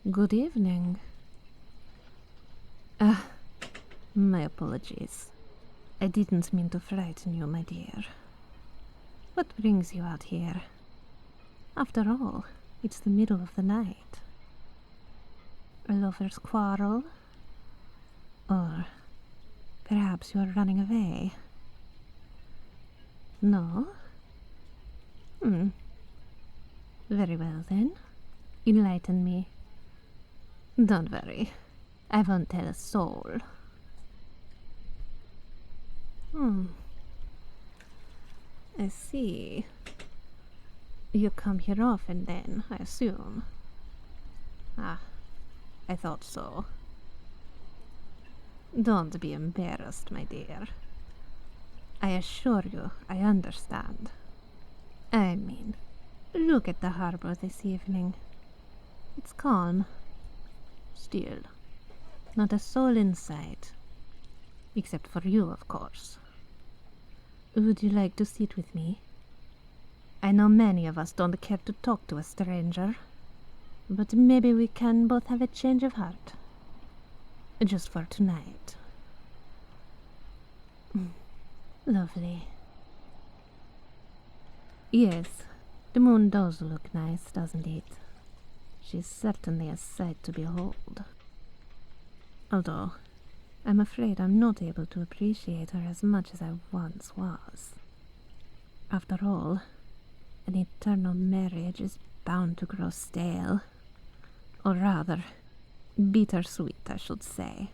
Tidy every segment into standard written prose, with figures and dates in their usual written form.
Good evening. My apologies. I didn't mean to frighten you, my dear. What brings you out here? After all, it's the middle of the night. A lover's quarrel? Or perhaps you are running away? No? Very well then. Enlighten me. Don't worry. I won't tell a soul. I see. You come here often then, I assume. I thought so. Don't be embarrassed, my dear. I assure you I understand. I mean, look at the harbour this evening. It's calm. Still, not a soul in sight. Except for you, of course. Would you like to sit with me? I know many of us don't care to talk to a stranger, but maybe we can both have a change of heart. Just for tonight. Lovely. Yes, the moon does look nice, doesn't it? She's certainly a sight to behold. Although, I'm afraid I'm not able to appreciate her as much as I once was. After all, an eternal marriage is bound to grow stale. Or rather, bittersweet, I should say.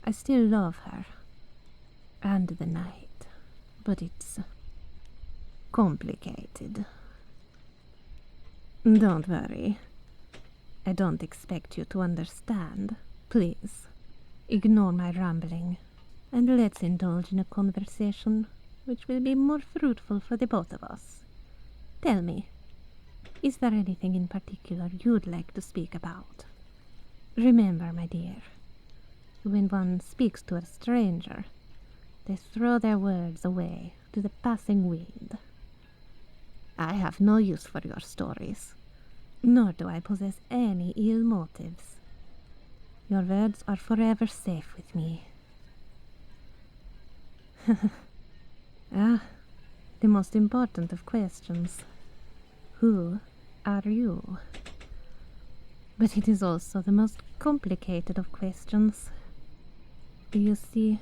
I still love her. And the night. But it's complicated. Don't worry. I don't expect you to understand. Please, ignore my rambling, and let's indulge in a conversation which will be more fruitful for the both of us. Tell me, is there anything in particular you'd like to speak about? Remember, my dear, when one speaks to a stranger, they throw their words away to the passing wind. I have no use for your stories, nor do I possess any ill motives. Your words are forever safe with me. The most important of questions. Who are you? But it is also the most complicated of questions. You see,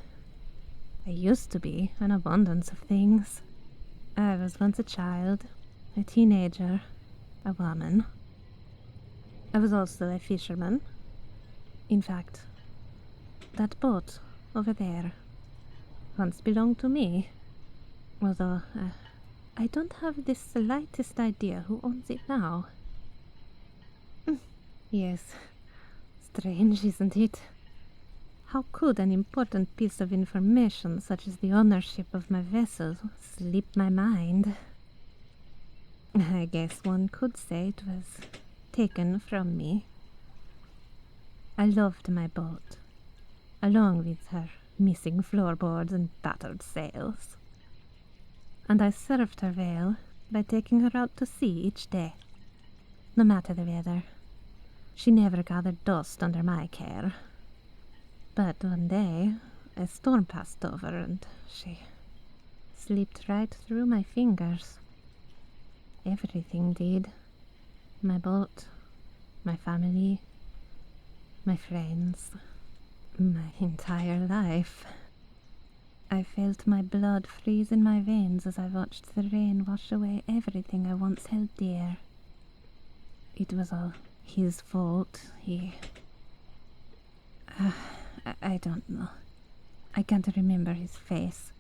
I used to be an abundance of things. I was once a child, a teenager, a woman. I was also a fisherman. In fact, that boat over there once belonged to me, although I don't have the slightest idea who owns it now. Yes, strange, isn't it? How could an important piece of information such as the ownership of my vessel slip my mind? I guess one could say it was taken from me. I loved my boat, along with her missing floorboards and battered sails. And I served her well by taking her out to sea each day, no matter the weather. She never gathered dust under my care. But one day, a storm passed over and she slipped right through my fingers. Everything did. My boat, my family, my friends, my entire life. I felt my blood freeze in my veins as I watched the rain wash away everything I once held dear. It was all his fault. I don't know. I can't remember his face.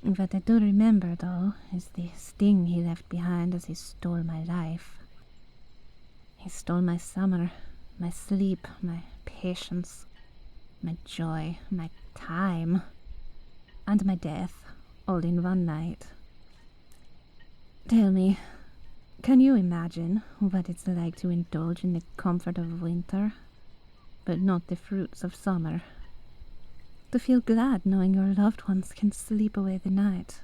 What I do remember, though, is the sting he left behind as he stole my life. He stole my summer, my sleep, my patience, my joy, my time, and my death, all in one night. Tell me, can you imagine what it's like to indulge in the comfort of winter, but not the fruits of summer? To feel glad knowing your loved ones can sleep away the night,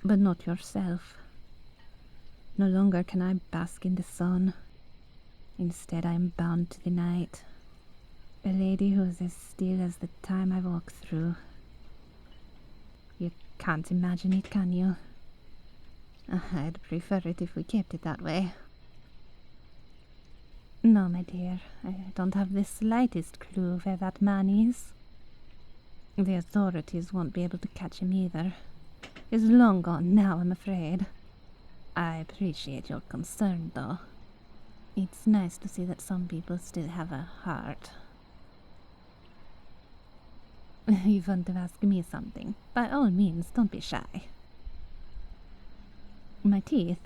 but not yourself. No longer can I bask in the sun. Instead, I am bound to the night. A lady who is as still as the time I walk through. You can't imagine it, can you? I'd prefer it if we kept it that way. No, my dear, I don't have the slightest clue where that man is. The authorities won't be able to catch him either. He's long gone now, I'm afraid. I appreciate your concern, though. It's nice to see that some people still have a heart. You want to ask me something? By all means, don't be shy. My teeth?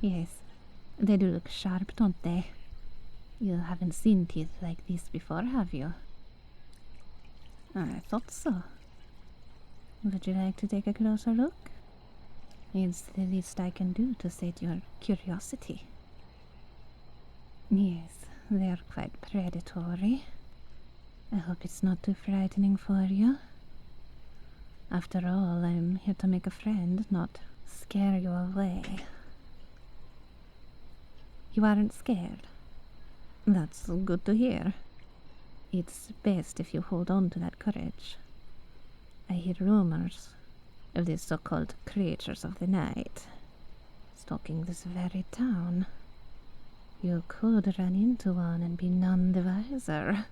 Yes. They do look sharp, don't they? You haven't seen teeth like this before, have you? I thought so. Would you like to take a closer look? It's the least I can do to sate your curiosity. Yes, they're quite predatory. I hope it's not too frightening for you. After all, I'm here to make a friend, not scare you away. You aren't scared? That's good to hear. It's best if you hold on to that courage. I hear rumors of these so-called creatures of the night stalking this very town. You could run into one and be none the wiser.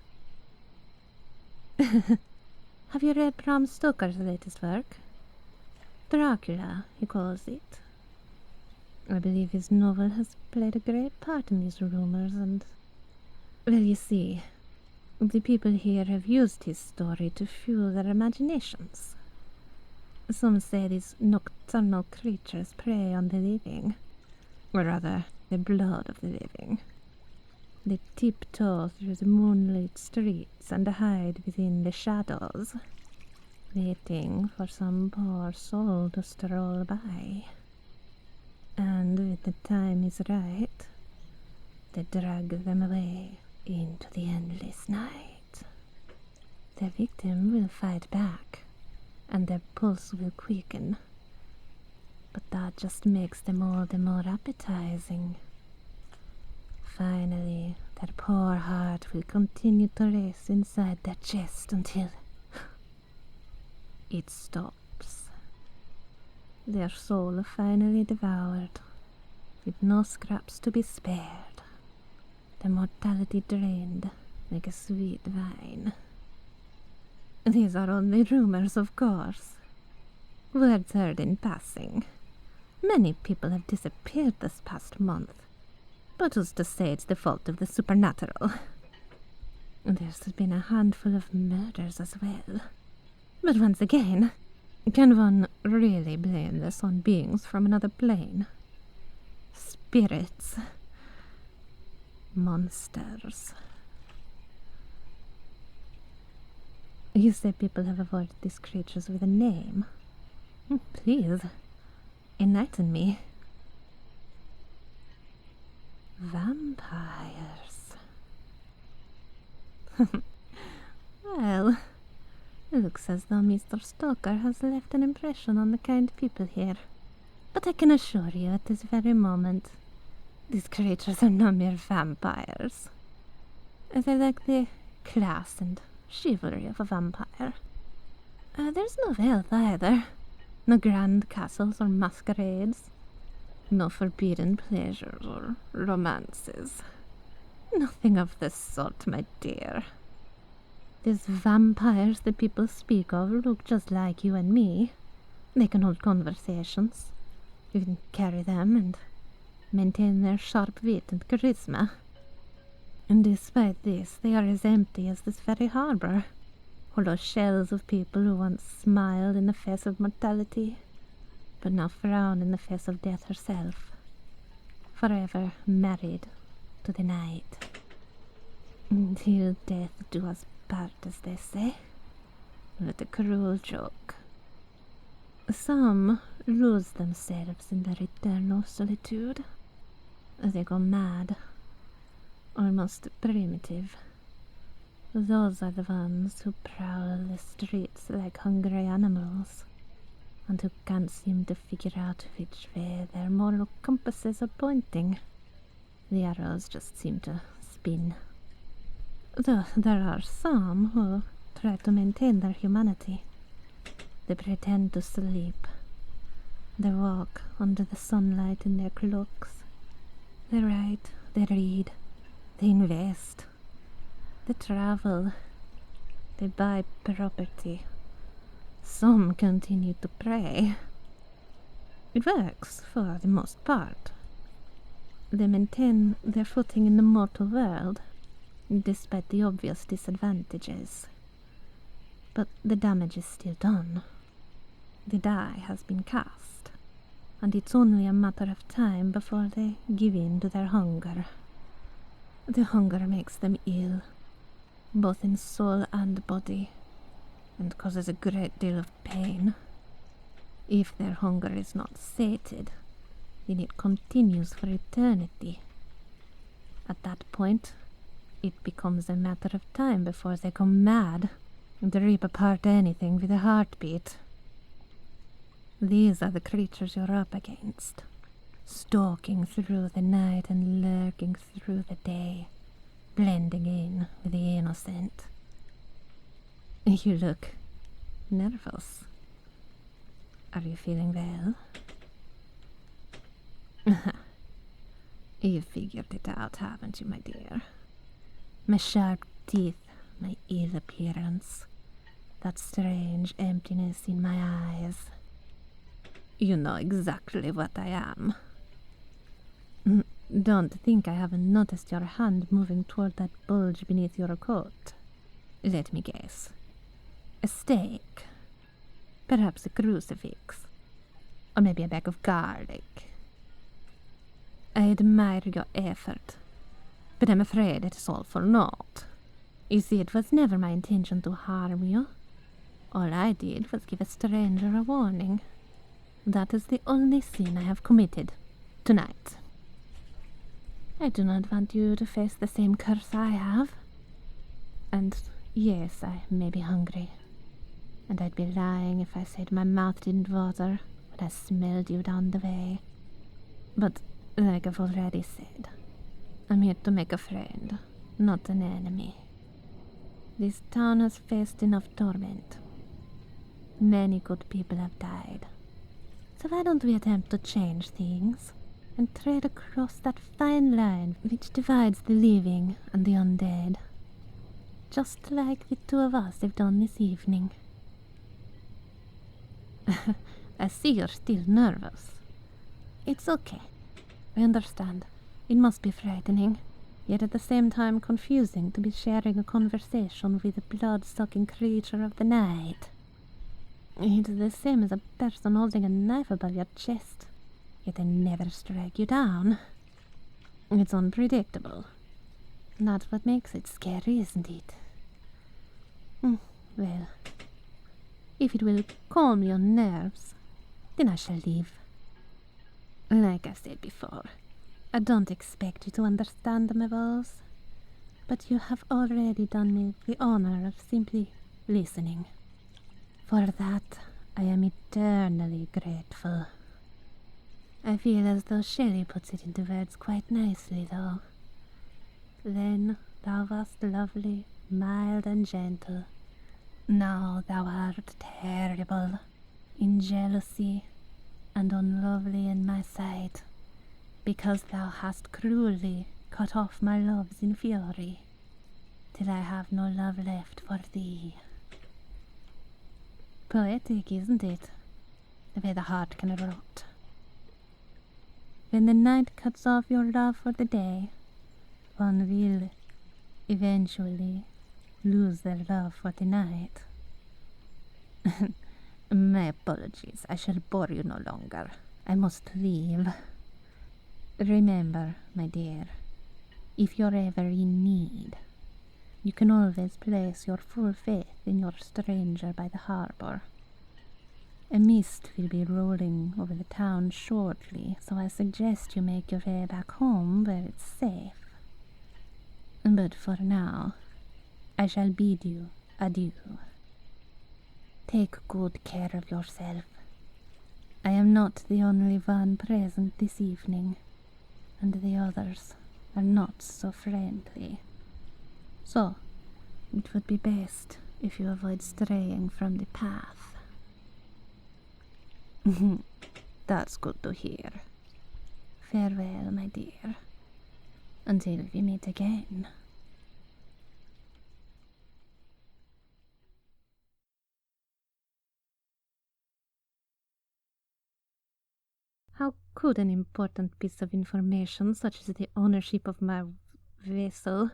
Have you read Bram Stoker's latest work? Dracula, he calls it. I believe his novel has played a great part in these rumors and... Well, you see, the people here have used his story to fuel their imaginations. Some say these nocturnal creatures prey on the living, or rather, the blood of the living. They tiptoe through the moonlit streets and hide within the shadows, waiting for some poor soul to stroll by. And when the time is right, they drag them away into the endless night. The victim will fight back, and their pulse will quicken, but that just makes them all the more appetizing. Finally, their poor heart will continue to race inside their chest until it stops. Their soul finally devoured, with no scraps to be spared, their mortality drained like a sweet wine. These are only rumors, of course. Words heard in passing. Many people have disappeared this past month, but who's to say it's the fault of the supernatural? There's been a handful of murders as well. But once again, can one really blame this on beings from another plane? Spirits. Monsters. You say people have avoided these creatures with a name. Please, enlighten me. Vampires. Well, it looks as though Mr. Stoker has left an impression on the kind people here. But I can assure you at this very moment, these creatures are no mere vampires. They're like the class and chivalry of a vampire. There's no wealth either. No grand castles or masquerades. No forbidden pleasures or romances. Nothing of the sort, my dear. These vampires the people speak of look just like you and me. They can hold conversations. You can carry them and maintain their sharp wit and charisma. And despite this, they are as empty as this very harbour. Hollow shells of people who once smiled in the face of mortality, but now frown in the face of death herself, forever married to the night. Until death do us part, as they say. What a cruel joke. Some lose themselves in their eternal solitude. They go mad, almost primitive. Those are the ones who prowl the streets like hungry animals, and who can't seem to figure out which way their moral compasses are pointing. The arrows just seem to spin. Though there are some who try to maintain their humanity. They pretend to sleep. They walk under the sunlight in their cloaks. They write, they read, they invest, they travel, they buy property. Some continue to pray. It works for the most part. They maintain their footing in the mortal world, despite the obvious disadvantages. But the damage is still done. The die has been cast, and it's only a matter of time before they give in to their hunger. The hunger makes them ill, both in soul and body, and causes a great deal of pain. If their hunger is not sated, then it continues for eternity. At that point, it becomes a matter of time before they go mad and rip apart anything with a heartbeat. These are the creatures you're up against, stalking through the night and lurking through the day, blending in with the innocent. You look nervous. Are you feeling well? You've figured it out, haven't you, my dear? My sharp teeth, my ill appearance, that strange emptiness in my eyes. You know exactly what I am. Don't think I haven't noticed your hand moving toward that bulge beneath your coat. Let me guess. A stake. Perhaps a crucifix. Or maybe a bag of garlic. I admire your effort, but I'm afraid it is all for naught. You see, it was never my intention to harm you. All I did was give a stranger a warning. That is the only sin I have committed tonight. I do not want you to face the same curse I have. And yes, I may be hungry. And I'd be lying if I said my mouth didn't water when I smelled you down the way. But like I've already said, I'm here to make a friend, not an enemy. This town has faced enough torment. Many good people have died. So why don't we attempt to change things and tread across that fine line which divides the living and the undead? Just like the two of us have done this evening. I see you're still nervous. It's okay. I understand. It must be frightening, yet at the same time confusing to be sharing a conversation with a blood-sucking creature of the night. It's the same as a person holding a knife above your chest, yet they never strike you down. It's unpredictable. That's what makes it scary, isn't it? Well, if it will calm your nerves, then I shall leave. Like I said before, I don't expect you to understand my vows, but you have already done me the honor of simply listening. For that, I am eternally grateful. I feel as though Shelley puts it into words quite nicely, though. Then thou wast lovely, mild and gentle. Now thou art terrible, in jealousy, and unlovely in my sight, because thou hast cruelly cut off my loves in fury, till I have no love left for thee. Poetic, isn't it? The way the heart can rot. When the night cuts off your love for the day, one will eventually lose their love for the night. My apologies. I shall bore you no longer. I must leave. Remember, my dear, if you're ever in need, you can always place your full faith in your stranger by the harbour. A mist will be rolling over the town shortly, so I suggest you make your way back home where it's safe. But for now, I shall bid you adieu. Take good care of yourself. I am not the only one present this evening, and the others are not so friendly. So, it would be best if you avoid straying from the path. That's good to hear. Farewell, my dear. Until we meet again. How could an important piece of information, such as the ownership of my vessel,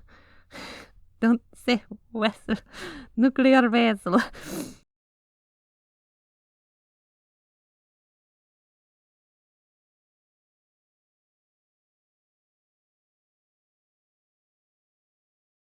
don't say vessel, nuclear vessel,